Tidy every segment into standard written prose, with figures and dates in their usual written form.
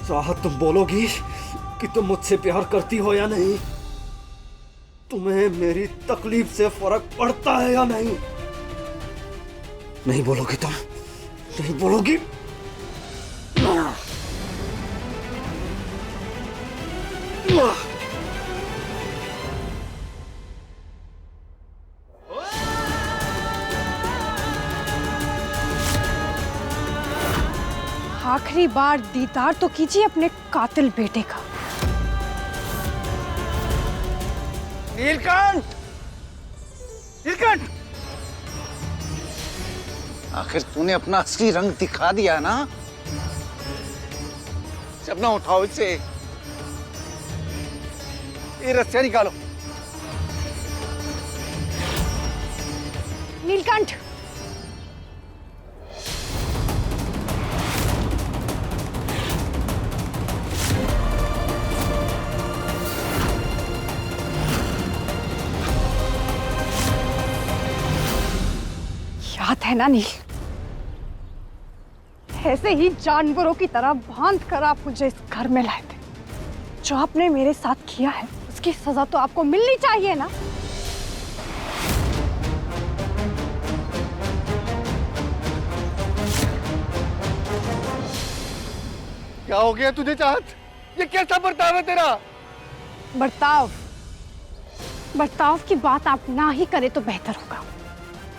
चाहत तुम बोलोगी कि तुम मुझसे प्यार करती हो या नहीं? तुम्हें मेरी तकलीफ से फर्क पड़ता है या नहीं? नहीं बोलोगी तुम? नहीं बोलोगी? आखिरी बार दीदार तो कीजिए अपने कातिल बेटे का। नीलकंठ! नीलकंठ! आखिर तूने अपना असली रंग दिखा दिया ना। जब ना उठाओ इसे। ये रस्सियाँ निकालो। नीलकंठ, याद है ना नील, ऐसे ही जानवरों की तरह बांध कर आप मुझे इस घर में लाए थे। जो आपने मेरे साथ किया है उसकी सजा तो आपको मिलनी चाहिए ना। क्या हो गया तुझे चाहत? ये कैसा बर्ताव है तेरा? बर्ताव की बात आप ना ही करें तो बेहतर होगा।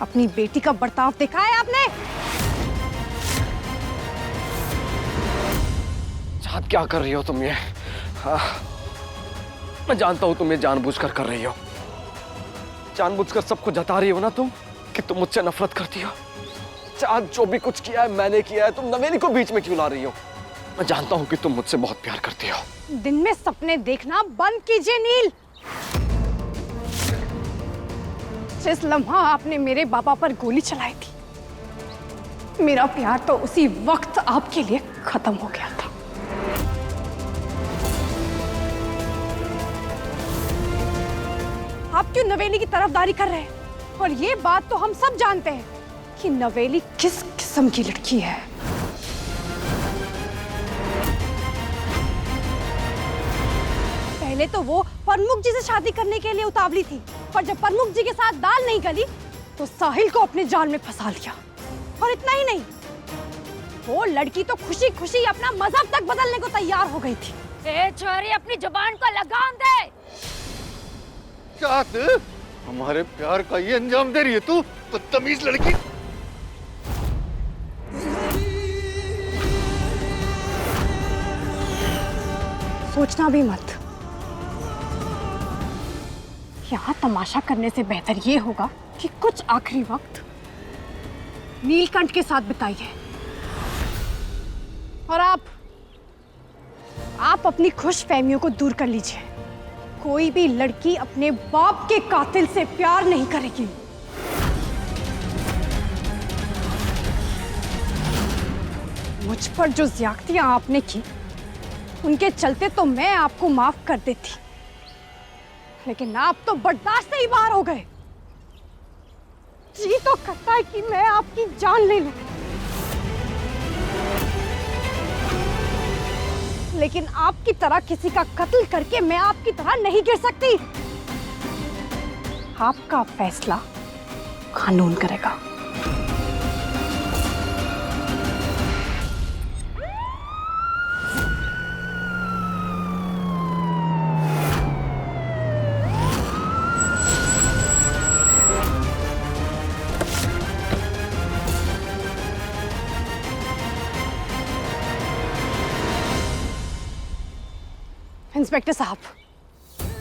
अपनी बेटी का बर्ताव देखा है आपने? चाहत क्या कर रही हो तुम ये? हाँ, मैं जानता हूं तुम ये जानबूझकर कर रही हो। जानबूझकर सबको जता रही हो ना तुम कि तुम मुझसे नफरत करती हो। चाहत जो भी कुछ किया है मैंने किया है, तुम नवेली को बीच में क्यों ला रही हो? मैं जानता हूं कि तुम मुझसे बहुत प्यार करती हो। दिन में सपने देखना बंद कीजिए नील। जिस लम्हा आपने मेरे बाबा पर गोली चलाई थी, मेरा प्यार तो उसी वक्त आपके लिए खत्म हो गया था। आप क्यों नवेली की तरफदारी कर रहे हैं? और ये बात तो हम सब जानते हैं कि नवेली किस किस्म की लड़की है। पहले तो वो प्रमुख जी से शादी करने के लिए उतावली थी, पर जब प्रमुख जी के साथ दाल नहीं गली तो साहिल को अपने जाल में फंसा लिया। और इतना ही नहीं, वो लड़की तो खुशी खुशी अपना मजहब तक बदलने को तैयार हो गई थी। ए छोरी, अपनी जुबान को लगाम दे। चाहत, हमारे प्यार का ये अंजाम दे रही है तू, बदतमीज लड़की। सोचना भी मत। यहाँ तमाशा करने से बेहतर ये होगा कि कुछ आखिरी वक्त नीलकंठ के साथ बिताइए। और आप अपनी खुशफहमियों को दूर कर लीजिए। कोई भी लड़की अपने बाप के कातिल से प्यार नहीं करेगी। मुझ पर जो ज्यादतियां आपने की, उनके चलते तो मैं आपको माफ कर देती, लेकिन आप तो बर्दाश्त से ही बाहर हो गए। जी तो करता है कि मैं आपकी जान ले लूं, लेकिन आपकी तरह किसी का कत्ल करके मैं आपकी तरह नहीं गिर सकती। आपका फैसला कानून करेगा। इंस्पेक्टर साहब,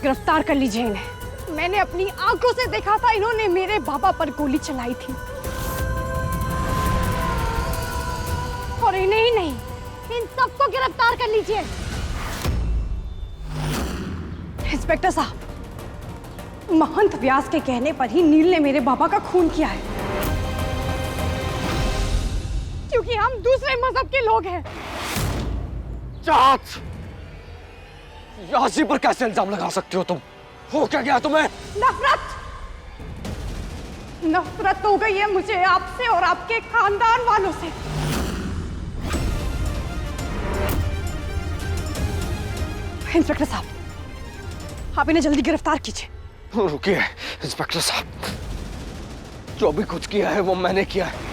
गिरफ्तार कर लीजिए इन्हें। मैंने अपनी आंखों से देखा था इन्होंने मेरे बाबा पर गोली चलाई थी। और इन्हें ही नहीं, इन सबको गिरफ्तार कर लीजिए। इंस्पेक्टर साहब, महंत व्यास के कहने पर ही नील ने मेरे बाबा का खून किया है, क्योंकि हम दूसरे मजहब के लोग हैं। चाहत, यासी पर कैसे इल्जाम लगा सकते हो तुम? हो क्या गया तुम्हें? नफरत हो गई है मुझे आपसे और आपके खानदान वालों से। इंस्पेक्टर साहब, आप इन्हें जल्दी गिरफ्तार कीजिए। रुकिए इंस्पेक्टर साहब, जो भी कुछ किया है वो मैंने किया है।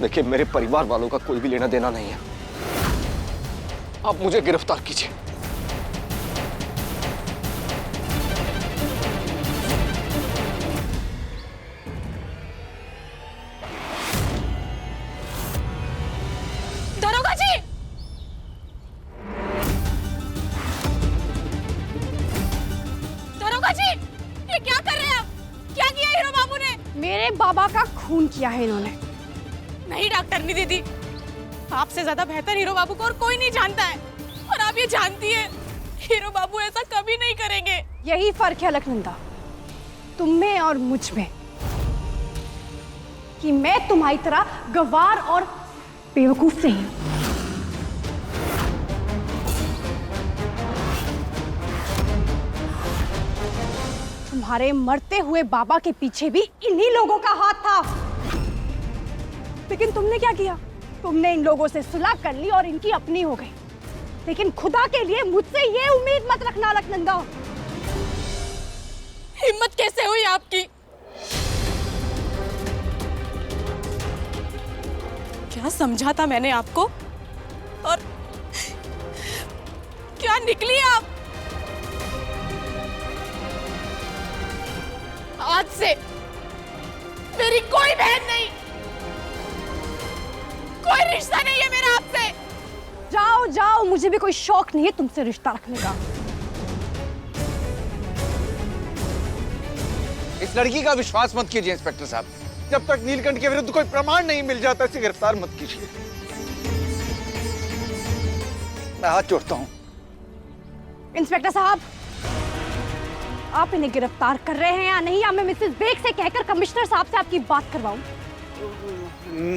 देखिए, मेरे परिवार वालों का कोई भी लेना देना नहीं है। आप मुझे गिरफ्तार कीजिए। दरोगा जी, दरोगा जी, ये क्या कर रहे हैं आप? क्या किया हीरो बाबू ने? मेरे बाबा का खून किया है इन्होंने। नहीं डॉक्टरनी दीदी, आपसे ज्यादा बेहतर हीरो बाबू को और कोई नहीं जानता है, और आप ये जानती है हीरो बाबू ऐसा कभी नहीं करेंगे। यही फर्क है अलकनंदा, तुम में और मुझ में, कि मैं तुम्हारी तरह गवार और बेवकूफ नहीं हूं। तुम्हारे मरते हुए बाबा के पीछे भी इन्हीं लोगों का हाथ था। लेकिन तुमने क्या किया? तुमने इन लोगों से सुलह कर ली और इनकी अपनी हो गई। लेकिन खुदा के लिए मुझसे ये उम्मीद मत रखना अलकनंदा। हिम्मत कैसे हुई आपकी? क्या समझा था मैंने आपको, और क्या निकली आप? आज से मेरी कोई बहन नहीं, कोई रिश्ता नहीं है मेरा आपसे। जाओ जाओ, मुझे भी कोई शौक नहीं है तुमसे रिश्ता रखने का। इस लड़की का विश्वास मत कीजिए इंस्पेक्टर साहब। जब तक नीलकंठ के विरुद्ध कोई प्रमाण नहीं मिल जाता, इसे गिरफ्तार मत कीजिए। मैं हाथ जोड़ता हूं। इंस्पेक्टर साहब, आप इन्हें गिरफ्तार कर रहे हैं या नहीं, या मैं मिसेस बेग से कहकर कमिश्नर साहब से आपकी बात करवाऊं?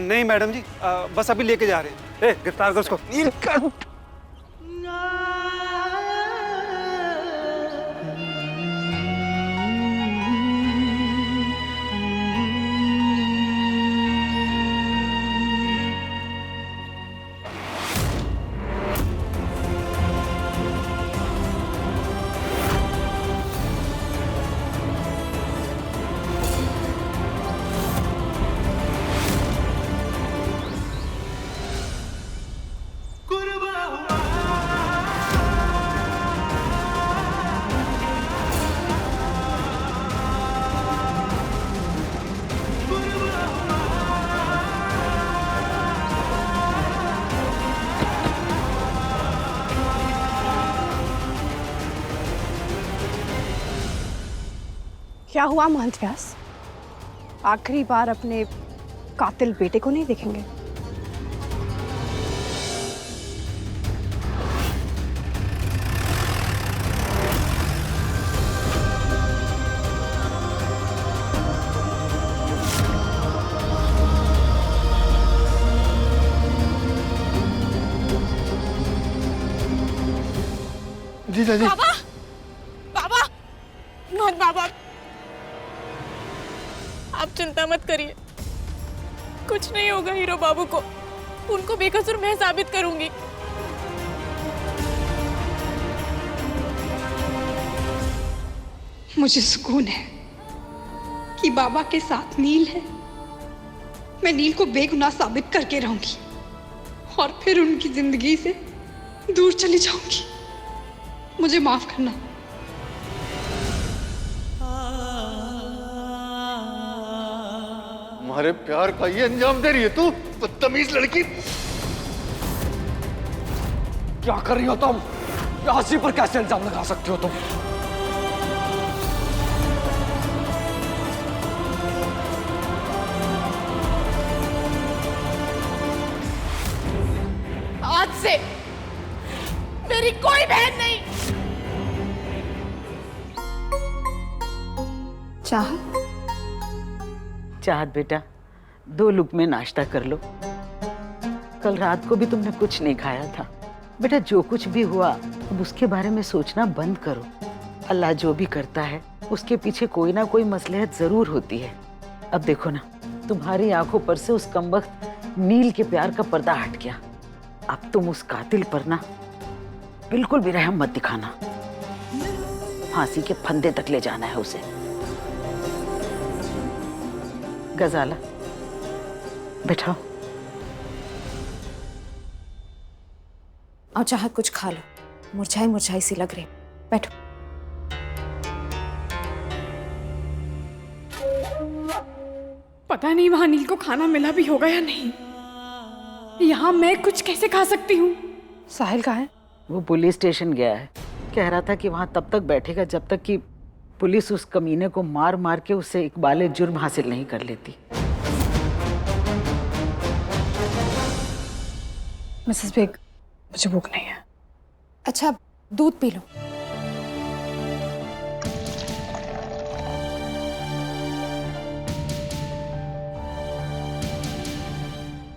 नहीं मैडम जी, बस अभी लेके जा रहे हैं। गिरफ्तार करो उसको। नीलकंठ, क्या हुआ महंत व्यास? आखिरी बार अपने कातिल बेटे को नहीं देखेंगे? जीजा जी। बाबा, बाबा, नॉट बाबा, आप चिंता मत करिए, कुछ नहीं होगा हीरो बाबू को। उनको बेकसूर मैं साबित करूंगी। मुझे सुकून है कि बाबा के साथ नील है। मैं नील को बेगुनाह साबित करके रहूंगी और फिर उनकी जिंदगी से दूर चली जाऊंगी। मुझे माफ करना। हमारे प्यार का ये अंजाम दे रही है तू, बदतमीज लड़की। क्या कर रही हो तुम? यासी पर कैसे इल्जाम लगा सकती हो तुम? आज से मेरी कोई बहन नहीं। चाहत, चाहत बेटा, 2 लुक़मे नाश्ता कर लो। कल रात को भी तुमने कुछ नहीं खाया था। बेटा, जो कुछ भी हुआ अब उसके बारे में सोचना बंद करो। अल्लाह जो भी करता है उसके पीछे कोई ना कोई मसलहत जरूर होती है। अब देखो ना, तुम्हारी आंखों पर से उस कमबख्त नील के प्यार का पर्दा हट गया। अब तुम उस कातिल पर ना बिल्कुल भी रहम मत दिखाना। फांसी के फंदे तक ले जाना है उसे। गजाला बैठाओ। और चाहत कुछ खा लो, मुरझाई मुरझाई सी लग रही। बैठो। पता नहीं वहां नील को खाना मिला भी होगा या नहीं। यहाँ मैं कुछ कैसे खा सकती हूँ? साहिल कहाँ है? वो पुलिस स्टेशन गया है। कह रहा था कि वहां तब तक बैठेगा जब तक कि पुलिस उस कमीने को मार मार के उससे इकबाल जुर्म हासिल नहीं कर लेती। मिसेस बेग, मुझे भूख नहीं है। अच्छा, दूध पी लो।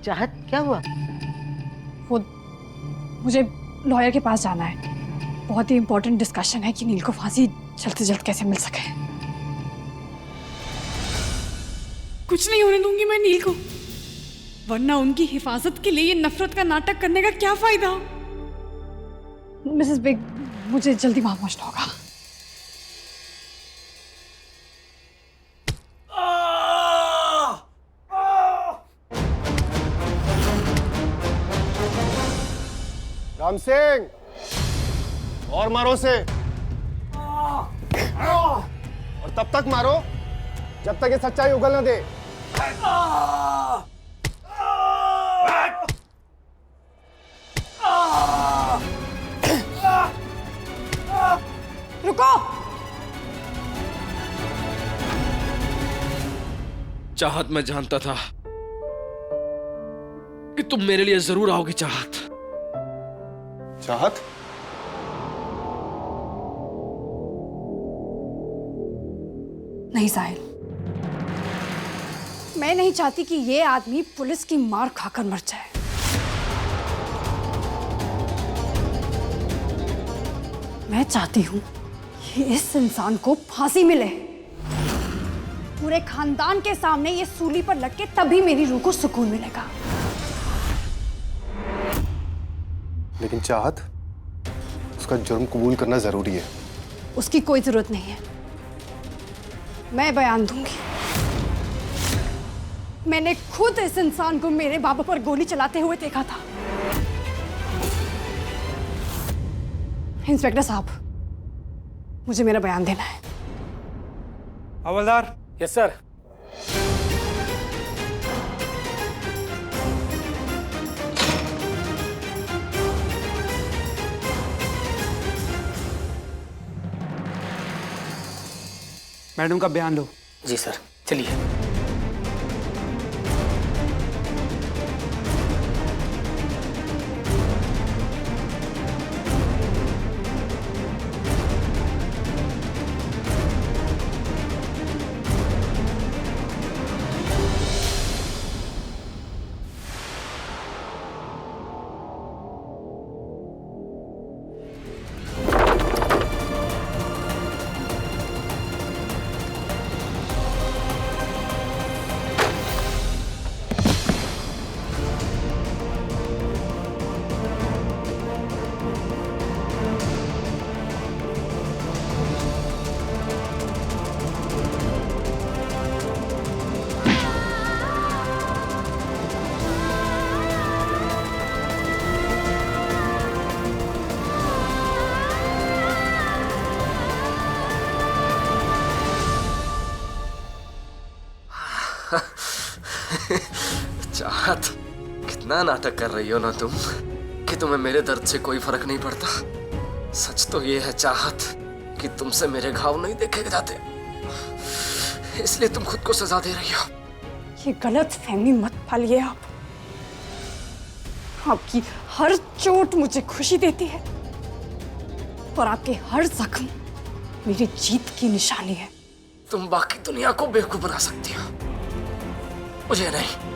चाहत क्या हुआ? वो मुझे लॉयर के पास जाना है। बहुत ही इंपॉर्टेंट डिस्कशन है कि नील को फांसी जल्द से जल्द कैसे मिल सके। कुछ नहीं होने दूंगी मैं नील को, वरना उनकी हिफाजत के लिए ये नफरत का नाटक करने का क्या फायदा। मिसेस बेग, मुझे जल्दी वहां पहुंचना होगा। राम सिंह, और मारो से। और तब तक मारो जब तक ये सच्चाई उगल ना दे। रुको। चाहत, मैं जानता था कि तुम मेरे लिए जरूर आओगी। चाहत, चाहत, नहीं साहिल, मैं नहीं चाहती कि ये आदमी पुलिस की मार खाकर मर जाए। मैं चाहती हूं कि इस इंसान को फांसी मिले। पूरे खानदान के सामने ये सूली पर लटके, तभी मेरी रूह को सुकून मिलेगा। लेकिन चाहत, उसका जुर्म कबूल करना जरूरी है। उसकी कोई जरूरत नहीं है, मैं बयान दूंगी। मैंने खुद इस इंसान को मेरे बाबा पर गोली चलाते हुए देखा था। इंस्पेक्टर साहब, मुझे मेरा बयान देना है। हवलदार। Yes sir. मैडम का बयान लो। जी सर, चलिए। चाहत, कितना नाटक कर रही हो ना तुम कि तुम्हें मेरे दर्द से कोई फर्क नहीं पड़ता। सच तो ये है चाहत कि तुमसे मेरे घाव नहीं देखे जाते, इसलिए तुम खुद को सजा दे रही हो। ये गलत फहमी मत पालिए आप। आपकी हर चोट मुझे खुशी देती है और आपके हर जख्म मेरी जीत की निशानी है। तुम बाकी दुनिया को बेवकूफ बना सकती हो, मुझे नहीं।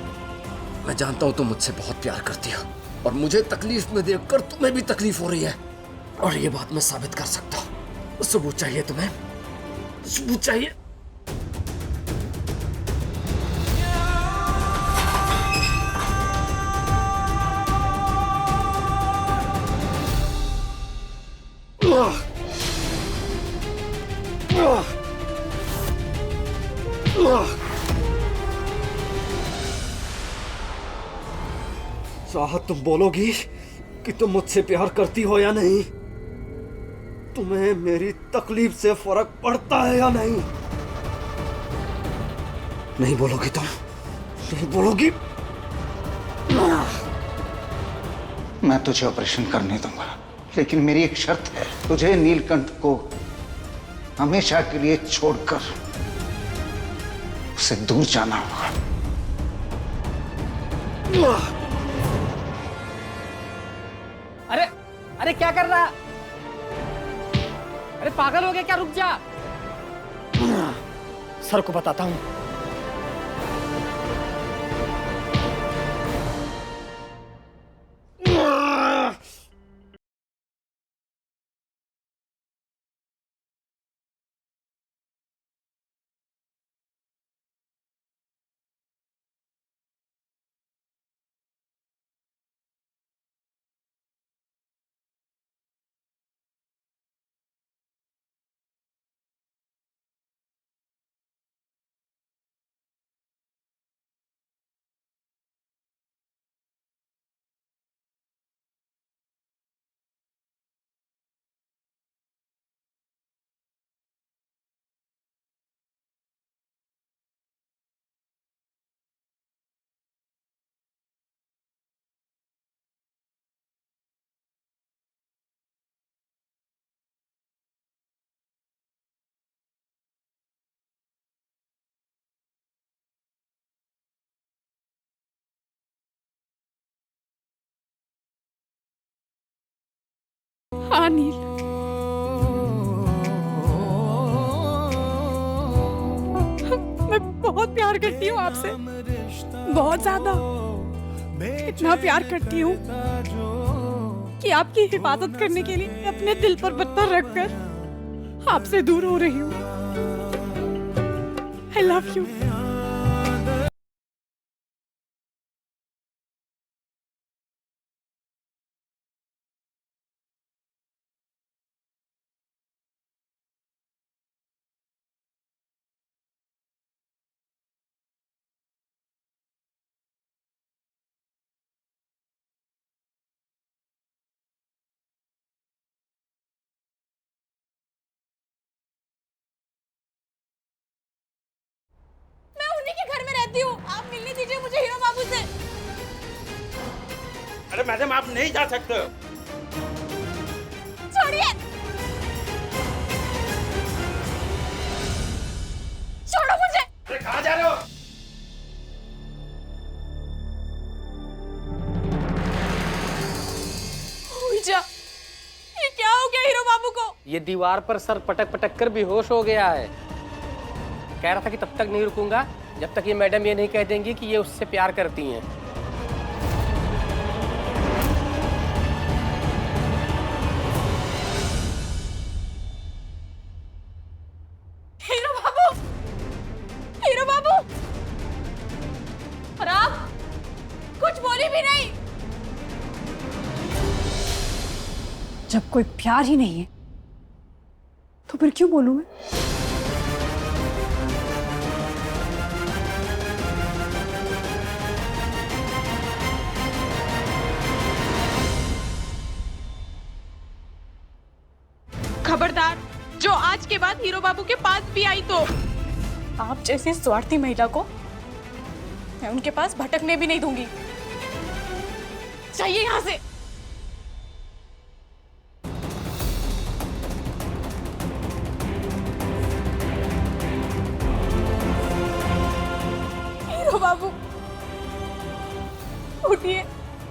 मैं जानता हूं तुम मुझसे बहुत प्यार करती हो और मुझे तकलीफ में देखकर तुम्हें भी तकलीफ हो रही है, और ये बात मैं साबित कर सकता हूं। सबूत चाहिए तुम्हें? सबूत चाहिए? चाहत, तुम बोलोगी कि तुम मुझसे प्यार करती हो या नहीं? तुम्हें मेरी तकलीफ से फर्क पड़ता है या नहीं? नहीं बोलोगी तुम? नहीं बोलोगी? मैं तुझे ऑपरेशन करने दूंगा, लेकिन मेरी एक शर्त है। तुझे नीलकंठ को हमेशा के लिए छोड़कर उसे दूर जाना होगा। अरे अरे क्या कर रहा? अरे पागल हो गया क्या? रुक जा। सर को बताता हूं। हाँ नील, मैं बहुत प्यार करती हूँ आपसे, बहुत ज्यादा। इतना प्यार करती हूँ कि आपकी हिफाजत करने के लिए अपने दिल पर पत्थर रखकर आपसे दूर हो रही हूँ। I love you। उन्हीं के घर में रहती हूँ, आप मिलने दीजिए मुझे हीरो बाबू से। अरे मैडम, आप नहीं जा सकते। छोड़िए, छोड़ो मुझे। अरे कहाँ जा रहे हो? जा, ये क्या हो गया हीरो बाबू को? ये दीवार पर सर पटक पटक कर बेहोश हो गया है। कह रहा था कि तब तक नहीं रुकूंगा जब तक ये मैडम ये नहीं कह देंगी कि ये उससे प्यार करती हैं। हीरो बाबू, हीरो बाबू, और आप कुछ बोली भी नहीं। जब कोई प्यार ही नहीं है तो फिर क्यों बोलूं मैं? खबरदार, जो आज के बाद हीरो बाबू के पास भी आई तो आप जैसी स्वार्थी महिला को मैं उनके पास भटकने भी नहीं दूंगी। चाहिए यहां से। हीरो बाबू, उठिए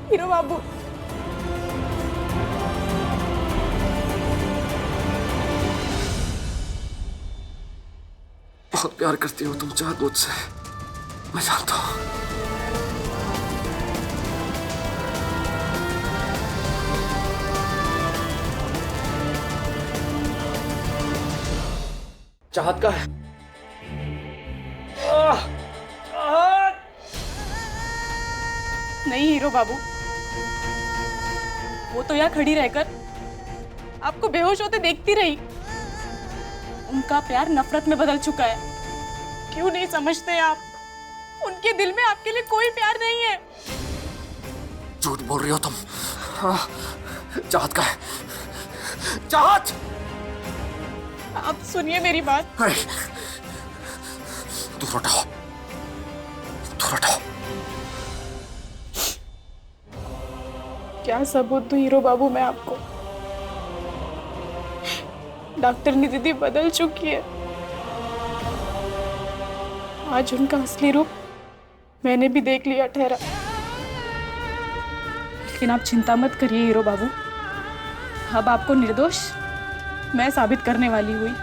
हीरो बाबू। बहुत प्यार करती हो तुम चाहत मुझसे, मैं जानता हूं। चाहत का है। नहीं हीरो बाबू, वो तो यहाँ खड़ी रहकर आपको बेहोश होते देखती रही। उनका प्यार नफरत में बदल चुका है। क्यों नहीं समझते आप? उनके दिल में आपके लिए कोई प्यार नहीं है। झूठ बोल रही हो तुम। हाँ, चाहत का है। चाहत, आप सुनिए मेरी बात। दूर हटाओ, दूर हटाओ। क्या सबूत दूं हीरो बाबू मैं आपको? डॉक्टर ने दीदी बदल चुकी है। आज उनका असली रूप मैंने भी देख लिया ठहरा। लेकिन आप चिंता मत करिए हीरो बाबू, अब आपको निर्दोष मैं साबित करने वाली हुई।